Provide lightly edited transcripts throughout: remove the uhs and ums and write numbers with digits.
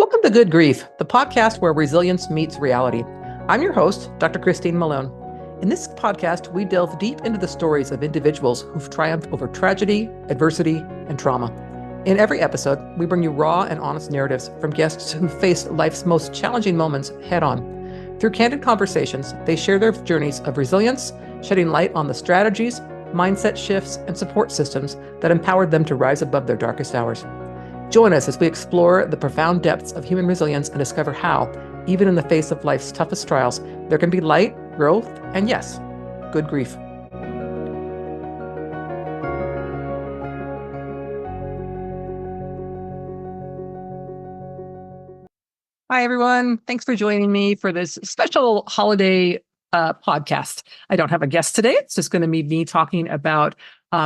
Welcome to Good Grief, the podcast where resilience meets reality. I'm your host, Dr. Christine Malone. In this podcast, we delve deep into the stories of individuals who've triumphed over tragedy, adversity, and trauma. In every episode, we bring you raw and honest narratives from guests who faced life's most challenging moments head on. Through candid conversations, they share their journeys of resilience, shedding light on the strategies, mindset shifts, and support systems that empowered them to rise above their darkest hours. Join us as we explore the profound depths of human resilience and discover how, even in the face of life's toughest trials, there can be light, growth, and yes, good grief. Hi, everyone. Thanks for joining me for this special holiday podcast. I don't have a guest today. It's just going to be me talking about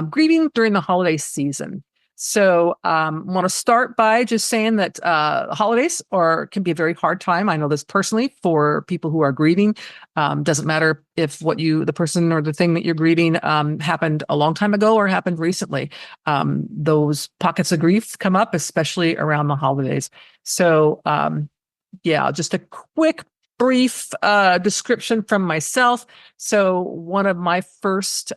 grieving during the holiday season. So I want to start by just saying that holidays can be a very hard time. I know this personally for people who are grieving. Doesn't matter if the person or the thing that you're grieving happened a long time ago or happened recently. Those pockets of grief come up, especially around the holidays. So just a quick brief description from myself. So one of my first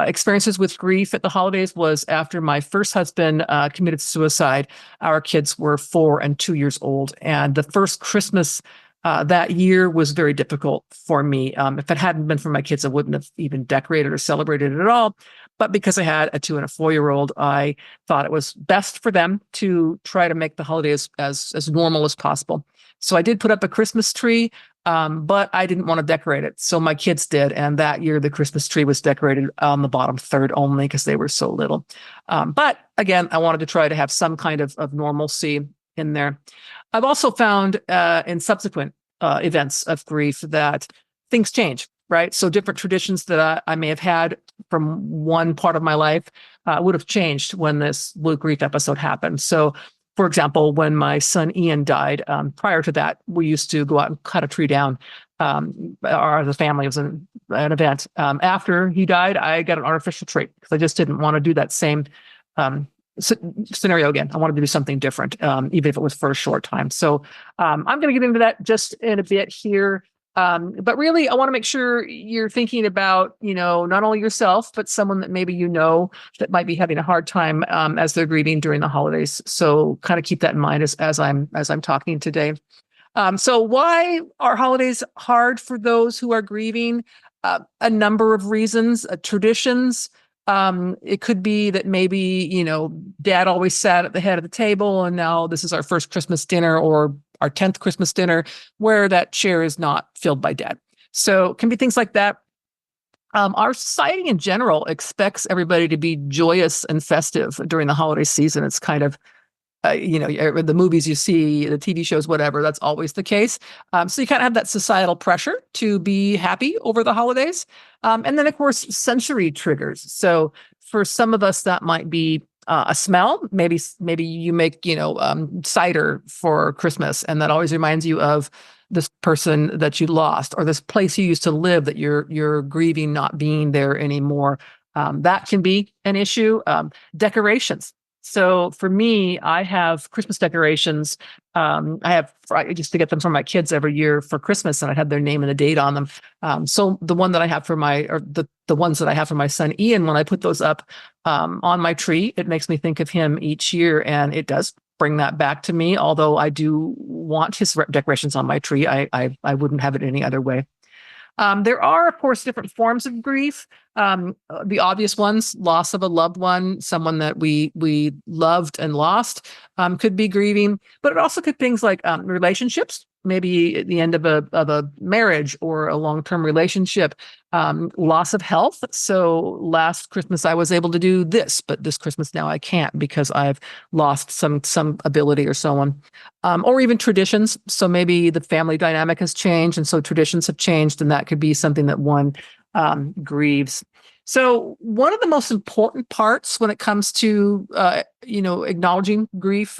experiences with grief at the holidays was after my first husband committed suicide. Our kids were 4 and 2 years old. And the first Christmas that year was very difficult for me. If it hadn't been for my kids, I wouldn't have even decorated or celebrated it at all. But because I had a 2 and a 4-year-old, I thought it was best for them to try to make the holidays as normal as possible. So I did put up a Christmas tree, but I didn't want to decorate it. So my kids did. And that year, the Christmas tree was decorated on the bottom third only because they were so little. But again, I wanted to try to have some kind of normalcy in there. I've also found in subsequent events of grief that things change, right? So different traditions that I may have had from one part of my life would have changed when this grief episode happened. So for example, when my son Ian died, prior to that, we used to go out and cut a tree down. Or as a family, it was an event. After he died, I got an artificial tree because I just didn't want to do that same scenario again. I wanted to do something different, even if it was for a short time. So I'm going to get into that just in a bit here. But really, I want to make sure you're thinking about, not only yourself, but someone that maybe that might be having a hard time as they're grieving during the holidays. So kind of keep that in mind as I'm talking today. So why are holidays hard for those who are grieving? A number of reasons, traditions. It could be that maybe, dad always sat at the head of the table and now this is our first Christmas dinner or our 10th Christmas dinner where that chair is not filled by dad. So it can be things like that. Our society in general expects everybody to be joyous and festive during the holiday season. It's kind of, the movies you see, the TV shows, whatever, that's always the case. So you kind of have that societal pressure to be happy over the holidays. And then, of course, sensory triggers. So for some of us, that might be a smell. Maybe you make, cider for Christmas, and that always reminds you of this person that you lost or this place you used to live that you're grieving not being there anymore. That can be an issue. Decorations. So for me, I have Christmas decorations. I used to get them from my kids every year for Christmas, and I had their name and the date on them. So the one that I have the ones that I have for my son Ian, when I put those up on my tree, it makes me think of him each year, and it does bring that back to me. Although I do want his decorations on my tree, I wouldn't have it any other way. There are, of course, different forms of grief. The obvious ones, loss of a loved one, someone that we loved and lost, could be grieving. But it also could be things like relationships, maybe at the end of a marriage or a long-term relationship, loss of health. So last Christmas I was able to do this, but this Christmas now I can't because I've lost some ability or so on. Or even traditions. So maybe the family dynamic has changed, and so traditions have changed, and that could be something that one grieves. So one of the most important parts when it comes to acknowledging grief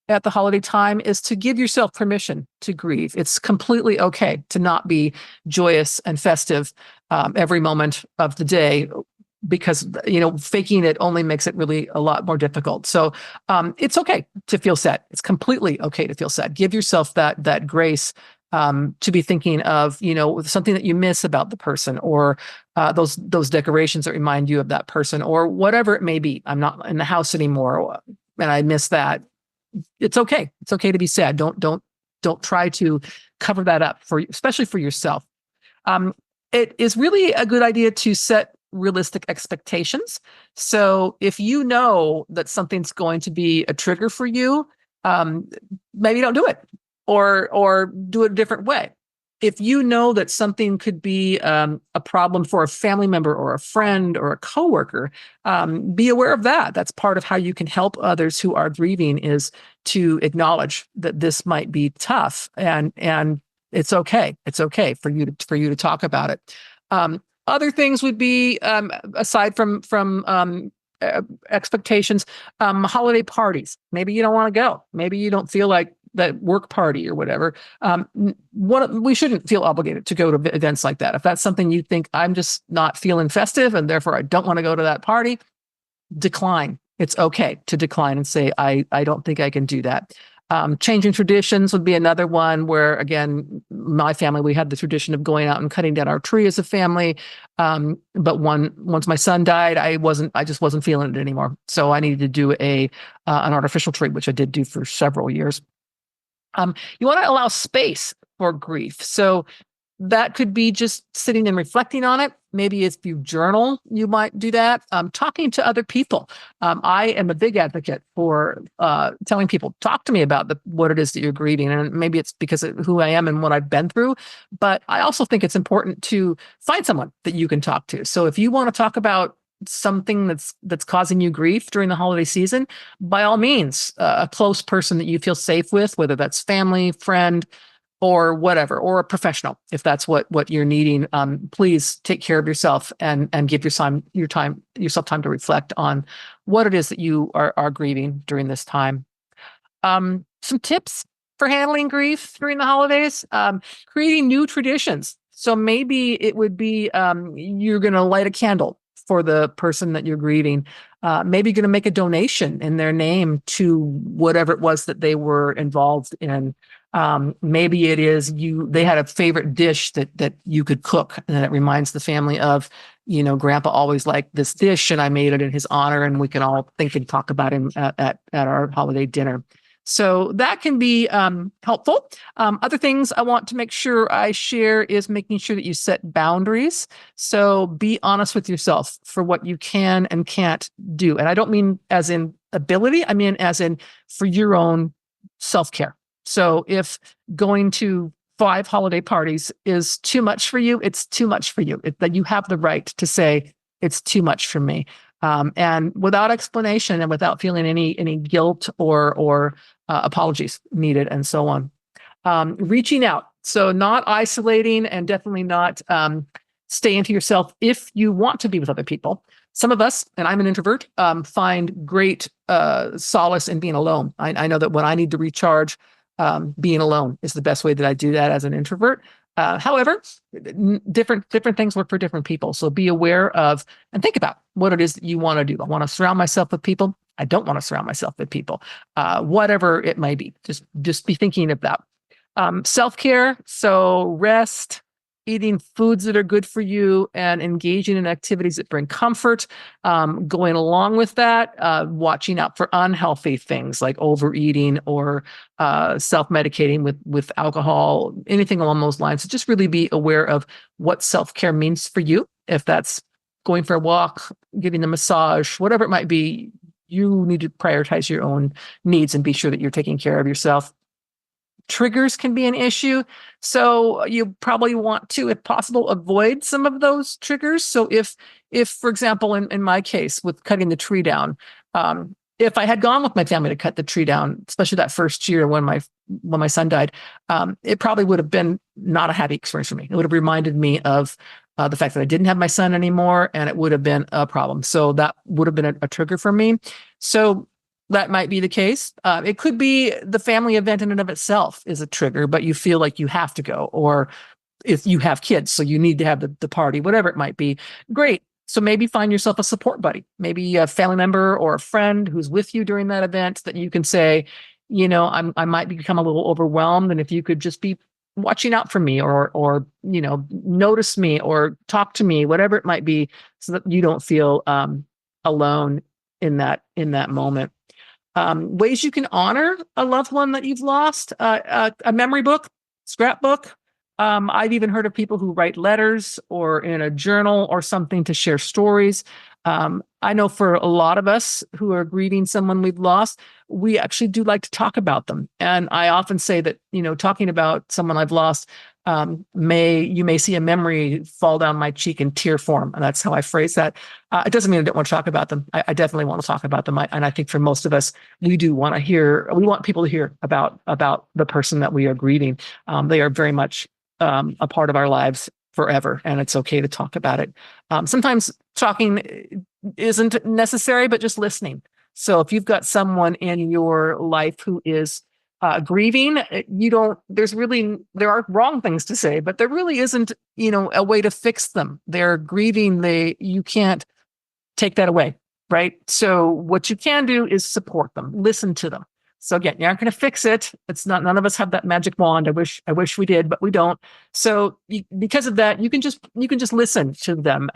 at the holiday time is to give yourself permission to grieve. It's completely okay to not be joyous and festive every moment of the day. because faking it only makes it really a lot more difficult. So it's okay to feel sad. It's completely okay to feel sad. Give yourself that grace to be thinking of something that you miss about the person, or those decorations that remind you of that person, or whatever it may be. I'm not in the house anymore, and I miss that. It's okay. It's okay to be sad. Don't try to cover that up especially for yourself. It is really a good idea to set realistic expectations. So if you know that something's going to be a trigger for you, maybe don't do it, or do it a different way. If you know that something could be a problem for a family member or a friend or a coworker, be aware of that. That's part of how you can help others who are grieving, is to acknowledge that this might be tough, and it's okay. It's okay for you to talk about it. Other things would be, aside from expectations, holiday parties. Maybe you don't want to go. Maybe you don't feel like that work party or whatever. We shouldn't feel obligated to go to events like that. If that's something you think, I'm just not feeling festive and therefore I don't want to go to that party, decline. It's okay to decline and say, I don't think I can do that. Changing traditions would be another one where, again, my family, we had the tradition of going out and cutting down our tree as a family. But once my son died, I just wasn't feeling it anymore. So I needed to do an artificial tree, which I did do for several years. You want to allow space for grief. So that could be just sitting and reflecting on it. Maybe if you journal, you might do that. Talking to other people. I am a big advocate for telling people, talk to me about what it is that you're grieving. And maybe it's because of who I am and what I've been through. But I also think it's important to find someone that you can talk to. So if you want to talk about something that's causing you grief during the holiday season, by all means, a close person that you feel safe with, whether that's family, friend, or whatever, or a professional, if that's what you're needing. Please take care of yourself and give yourself time to reflect on what it is that you are grieving during this time. Some tips for handling grief during the holidays: creating new traditions. So maybe it would be you're going to light a candle for the person that you're grieving. Maybe you're going to make a donation in their name to whatever it was that they were involved in. Maybe it is they had a favorite dish that you could cook, and it reminds the family of, Grandpa always liked this dish and I made it in his honor, and we can all think and talk about him at our holiday dinner. So that can be helpful. Other things I want to make sure I share is making sure that you set boundaries. So be honest with yourself for what you can and can't do. And I don't mean as in ability, I mean as in for your own self-care. So if going to 5 holiday parties is too much for you, it's too much for you. That you have the right to say, it's too much for me. And without explanation and without feeling any guilt or apologies needed, and so on. Reaching out. So not isolating, and definitely not staying to yourself if you want to be with other people. Some of us, and I'm an introvert, find great solace in being alone. I know that when I need to recharge, being alone is the best way that I do that as an introvert. However, different things work for different people. So be aware of and think about what it is that you want to do. I want to surround myself with people. I don't want to surround myself with people. Whatever it may be, just be thinking of that. Self-care. So rest, eating foods that are good for you, and engaging in activities that bring comfort. Going along with that, watching out for unhealthy things like overeating or self-medicating with alcohol, anything along those lines. So just really be aware of what self-care means for you. If that's going for a walk, getting a massage, whatever it might be, you need to prioritize your own needs and be sure that you're taking care of yourself. Triggers can be an issue. So you probably want to, if possible, avoid some of those triggers. So if for example, in my case with cutting the tree down, if I had gone with my family to cut the tree down, especially that first year when my son died, it probably would have been not a happy experience for me. It would have reminded me of the fact that I didn't have my son anymore, and it would have been a problem. So that would have been a trigger for me. So that might be the case. It could be the family event in and of itself is a trigger, but you feel like you have to go, or if you have kids, so you need to have the party, whatever it might be. Great. So maybe find yourself a support buddy, maybe a family member or a friend who's with you during that event that you can say, I might become a little overwhelmed. And if you could just be watching out for me or notice me or talk to me, whatever it might be, so that you don't feel alone in that moment. Ways you can honor a loved one that you've lost, a memory book, scrapbook. I've even heard of people who write letters or in a journal or something to share stories. I know for a lot of us who are grieving someone we've lost, we actually do like to talk about them. And I often say that, talking about someone I've lost, you may see a memory fall down my cheek in tear form. And that's how I phrase that. It doesn't mean I don't want to talk about them. I definitely want to talk about them. And I think for most of us, we want people to hear about the person that we are grieving. They are very much a part of our lives forever, and it's okay to talk about it. Sometimes talking isn't necessary, but just listening. So if you've got someone in your life who is grieving, there are wrong things to say, but there really isn't, a way to fix them. They're grieving. You can't take that away, right? So what you can do is support them, listen to them. So again, you aren't going to fix it. None of us have that magic wand. I wish we did, but we don't. So because of that, you can just listen to them.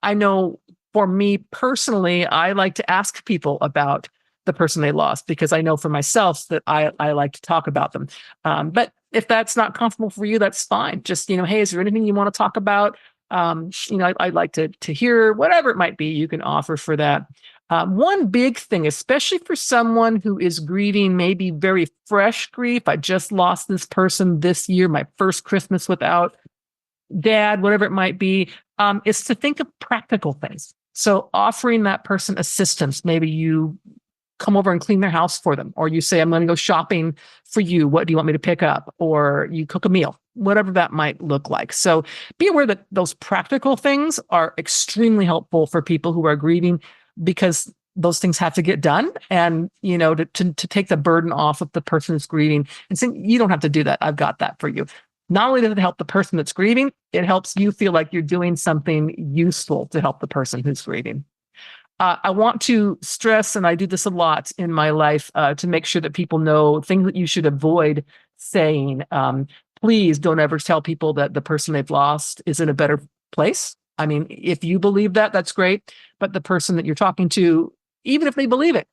I know for me personally, I like to ask people about the person they lost, because I know for myself that I like to talk about them. But if that's not comfortable for you, that's fine. Just, hey, is there anything you want to talk about? I'd like to hear whatever it might be you can offer for that. One big thing, especially for someone who is grieving maybe very fresh grief. I just lost this person this year, my first Christmas without dad, whatever it might be, is to think of practical things. So offering that person assistance. Maybe you come over and clean their house for them, or you say, I'm going to go shopping for you. What do you want me to pick up? Or you cook a meal, whatever that might look like. So be aware that those practical things are extremely helpful for people who are grieving, because those things have to get done, and, to take the burden off of the person who's grieving and saying, you don't have to do that. I've got that for you. Not only does it help the person that's grieving, it helps you feel like you're doing something useful to help the person who's grieving. I want to stress, and I do this a lot in my life, to make sure that people know things that you should avoid saying. Please don't ever tell people that the person they've lost is in a better place. I mean, if you believe that, that's great. But the person that you're talking to, even if they believe it,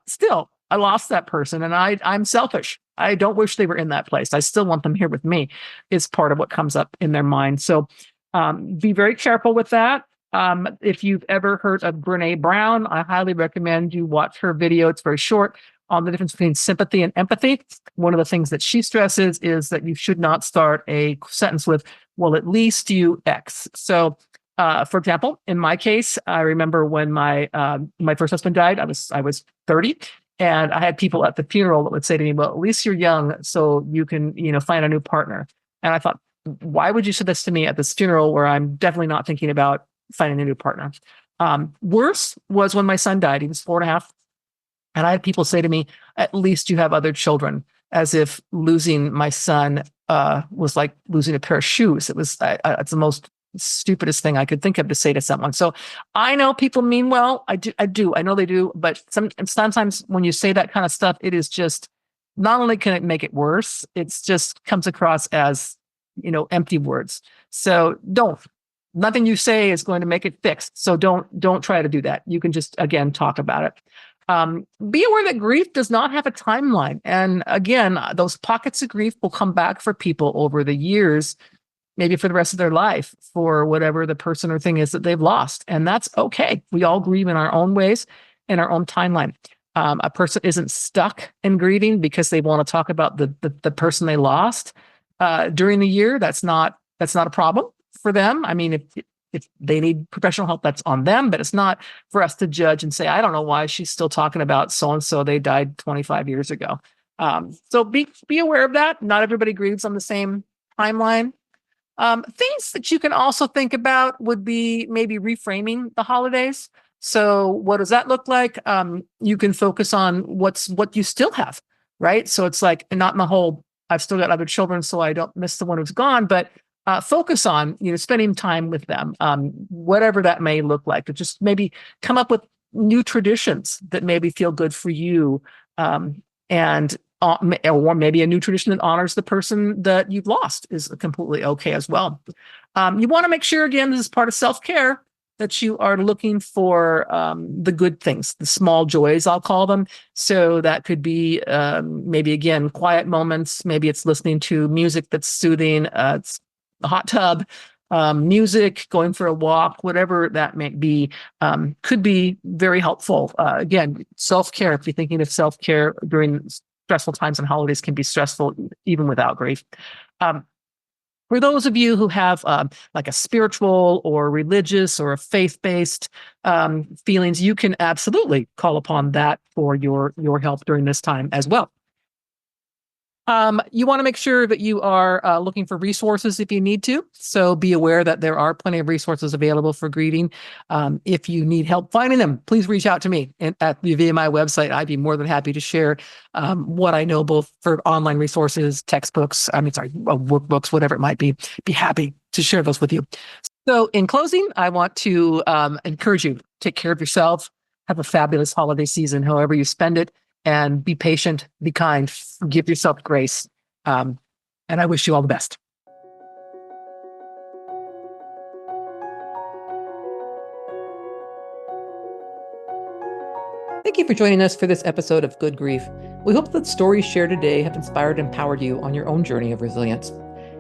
still, I lost that person, and I'm selfish. I don't wish they were in that place. I still want them here with me. It's part of what comes up in their mind. So be very careful with that. If you've ever heard of Brene Brown, I highly recommend you watch her video. It's very short, on the difference between sympathy and empathy. One of the things that she stresses is that you should not start a sentence with, well, at least you X. So, for example, in my case, I remember when my first husband died, I was 30, and I had people at the funeral that would say to me, well, at least you're young, so you can, find a new partner. And I thought, why would you say this to me at this funeral where I'm definitely not thinking about finding a new partner? Worse was when my son died. He was 4.5. And I had people say to me, at least you have other children, as if losing my son was like losing a pair of shoes. It's the most stupidest thing I could think of to say to someone. So I know people mean well. I do. I know they do. But sometimes when you say that kind of stuff, it is just, not only can it make it worse, it's just comes across as, empty words. So nothing you say is going to make it fixed. So don't try to do that. You can just, again, talk about it. Be aware that grief does not have a timeline. And again, those pockets of grief will come back for people over the years, maybe for the rest of their life, for whatever the person or thing is that they've lost. And that's okay. We all grieve in our own ways, in our own timeline. A person isn't stuck in grieving because they want to talk about the person they lost during the year. That's not a problem for them. I mean, if they need professional help, that's on them, but it's not for us to judge and say, I don't know why she's still talking about so-and-so. They died 25 years ago. So be aware of that. Not everybody grieves on the same timeline. Things that you can also think about would be maybe reframing the holidays. So what does that look like? You can focus on what you still have, right? So it's like, not in the whole, I've still got other children, so I don't miss the one who's gone, but focus on, spending time with them, whatever that may look like. To just maybe come up with new traditions that maybe feel good for you, and or maybe a new tradition that honors the person that you've lost is completely okay as well. You want to make sure, again, this is part of self-care, that you are looking for the good things, the small joys, I'll call them. So that could be maybe, again, quiet moments. Maybe it's listening to music that's soothing. It's a hot tub, music, going for a walk, whatever that may be, could be very helpful. Again, self-care, if you're thinking of self-care during stressful times and holidays, can be stressful even without grief. For those of you who have like a spiritual or religious or a faith-based feelings, you can absolutely call upon that for your help during this time as well. You want to make sure that you are looking for resources if you need to. So be aware that there are plenty of resources available for grieving. If you need help finding them, please reach out to me via my website. I'd be more than happy to share what I know, both for online resources, textbooks, workbooks, whatever it might be. Be happy to share those with you. So in closing, I want to encourage you, take care of yourself, have a fabulous holiday season, however you spend it. And be patient, be kind, give yourself grace. And I wish you all the best. Thank you for joining us for this episode of Good Grief. We hope that the stories shared today have inspired and empowered you on your own journey of resilience.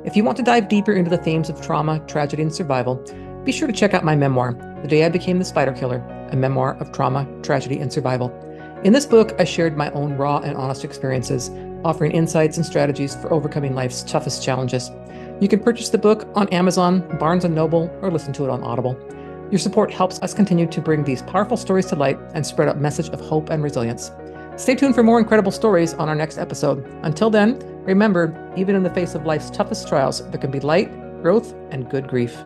If you want to dive deeper into the themes of trauma, tragedy, and survival, be sure to check out my memoir, The Day I Became the Spider Killer, a memoir of trauma, tragedy, and survival. In this book, I shared my own raw and honest experiences, offering insights and strategies for overcoming life's toughest challenges. You can purchase the book on Amazon, Barnes & Noble, or listen to it on Audible. Your support helps us continue to bring these powerful stories to light and spread a message of hope and resilience. Stay tuned for more incredible stories on our next episode. Until then, remember, even in the face of life's toughest trials, there can be light, growth, and good grief.